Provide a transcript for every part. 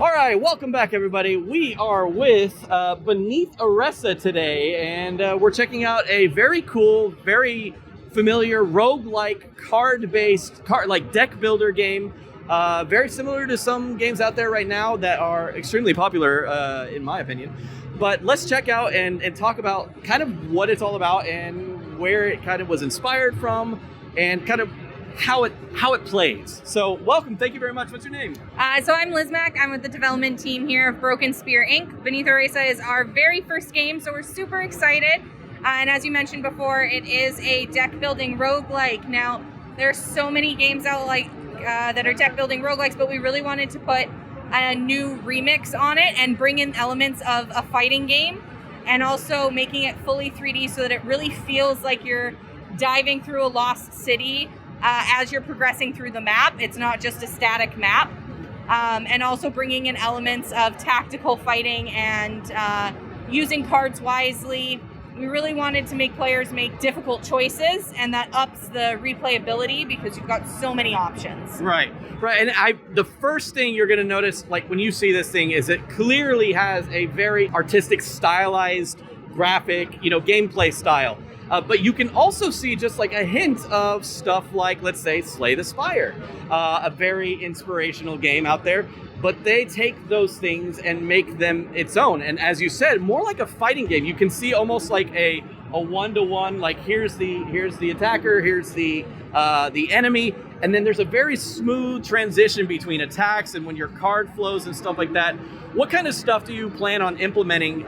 All right, welcome back, everybody. We are with Beneath Oresa today, and we're checking out a very cool, very familiar roguelike card-based, like deck builder game. Very similar to some games out there right now that are extremely popular, in my opinion. But let's check out and talk about kind of what it's all about and where it kind of was inspired from, and kind of how it plays. So welcome, thank you very much. What's your name? So I'm Liz Mack. I'm with the development team here of Broken Spear Inc. Beneath Oresa is our very first game, so we're super excited. And as you mentioned before, it is a deck building roguelike. Now, there's so many games out that are deck building roguelikes, but we really wanted to put a new remix on it and bring in elements of a fighting game, and also making it fully 3D so that it really feels like you're diving through a lost city as you're progressing through the map. It's not just a static map. And also bringing in elements of tactical fighting and using cards wisely. We really wanted to make players make difficult choices, and that ups the replayability because you've got so many options. Right. And the first thing you're going to notice, like when you see this thing, is it clearly has a very artistic, stylized, graphic, gameplay style. But you can also see just like a hint of stuff like, let's say, Slay the Spire, a very inspirational game out there. But they take those things and make them its own. And as you said, more like a fighting game. You can see almost like a one-to-one, like here's the attacker, here's the enemy. And then there's a very smooth transition between attacks and when your card flows and stuff like that. What kind of stuff do you plan on implementing,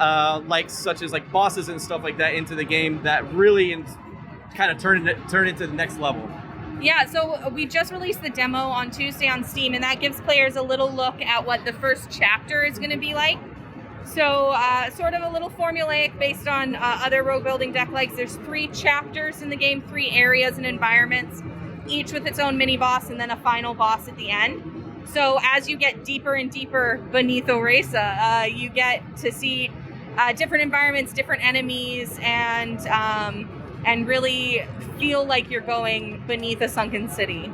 such as like bosses and stuff like that, into the game that really kind of turn into the next level? Yeah, so we just released the demo on Tuesday on Steam, and that gives players a little look at what the first chapter is going to be like. So sort of a little formulaic based on other rogue building deck likes. There's 3 chapters in the game, 3 areas and environments, each with its own mini boss and then a final boss at the end. So as you get deeper and deeper beneath Oresa, you get to see different environments, different enemies, and really feel like you're going beneath a sunken city.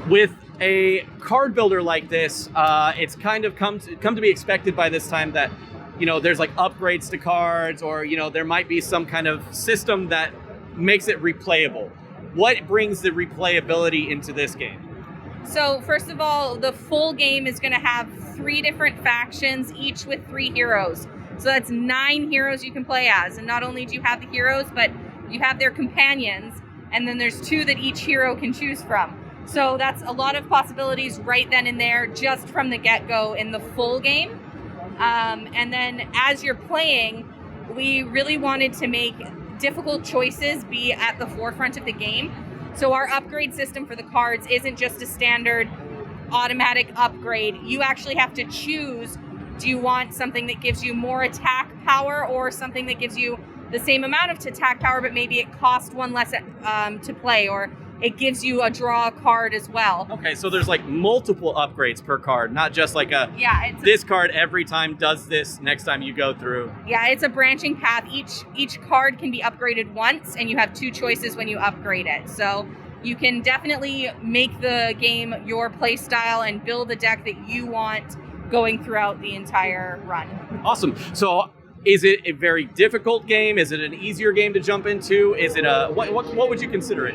With a card builder like this, it's kind of come to be expected by this time that, there's like upgrades to cards, or, there might be some kind of system that makes it replayable. What brings the replayability into this game? So first of all, the full game is going to have 3 different factions, each with 3 heroes. So that's 9 heroes you can play as. And not only do you have the heroes, but you have their companions. And then there's 2 that each hero can choose from. So that's a lot of possibilities right then and there, just from the get-go in the full game. And then as you're playing, we really wanted to make difficult choices be at the forefront of the game. So our upgrade system for the cards isn't just a standard automatic upgrade. You actually have to choose, do you want something that gives you more attack power, or something that gives you the same amount of attack power, but maybe it costs 1 less to play, or it gives you a draw card as well. Okay, so there's like multiple upgrades per card, not just like this card every time does this next time you go through. Yeah, it's a branching path. Each card can be upgraded once, and you have 2 choices when you upgrade it. So you can definitely make the game your play style and build the deck that you want going throughout the entire run. Awesome. So is it a very difficult game? Is it an easier game to jump into? Is it what would you consider it?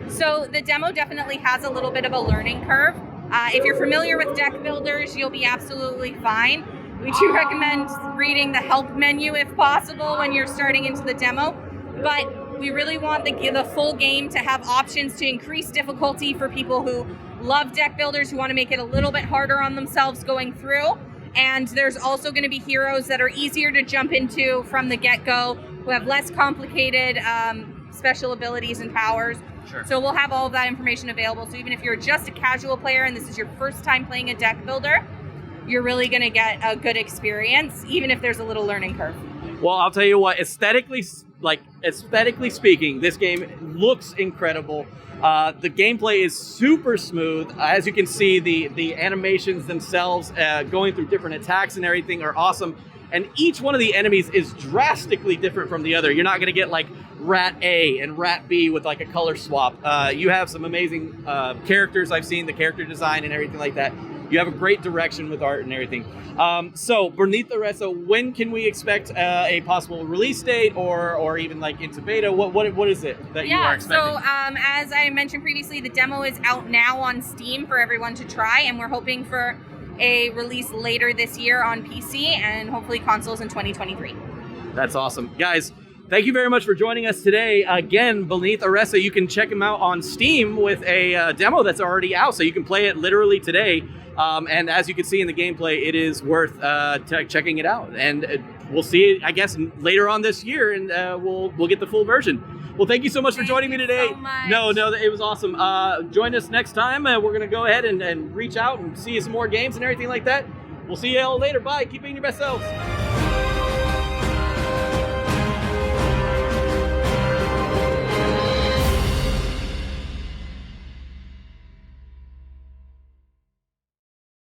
So the demo definitely has a little bit of a learning curve. If you're familiar with deck builders, you'll be absolutely fine. We do recommend reading the help menu if possible when you're starting into the demo, but we really want the full game to have options to increase difficulty for people who love deck builders, who want to make it a little bit harder on themselves going through. And there's also going to be heroes that are easier to jump into from the get-go, who have less complicated special abilities and powers. Sure. So we'll have all of that information available. So even if you're just a casual player and this is your first time playing a deck builder, you're really going to get a good experience, even if there's a little learning curve. Well, I'll tell you what, aesthetically speaking, this game looks incredible. The gameplay is super smooth. As you can see, the animations themselves going through different attacks and everything are awesome. And each one of the enemies is drastically different from the other. You're not going to get like Rat A and Rat B with like a color swap. You have some amazing characters. I've seen the character design and everything like that. You have a great direction with art and everything. So, Beneath Oresa, when can we expect a possible release date, or even like into beta? What is it that you are expecting? So as I mentioned previously, the demo is out now on Steam for everyone to try, and we're hoping for a release later this year on PC and hopefully consoles in 2023. That's awesome. Guys, thank you very much for joining us today. Again, Beneath Oresa, you can check them out on Steam with a demo that's already out, so you can play it literally today. And as you can see in the gameplay, it is worth checking it out. And we'll see it, I guess, later on this year, and we'll get the full version. Well, thank you so much for joining me today. So much. No, it was awesome. Join us next time. We're going to go ahead and reach out and see some more games and everything like that. We'll see you all later. Bye. Keep being your best selves.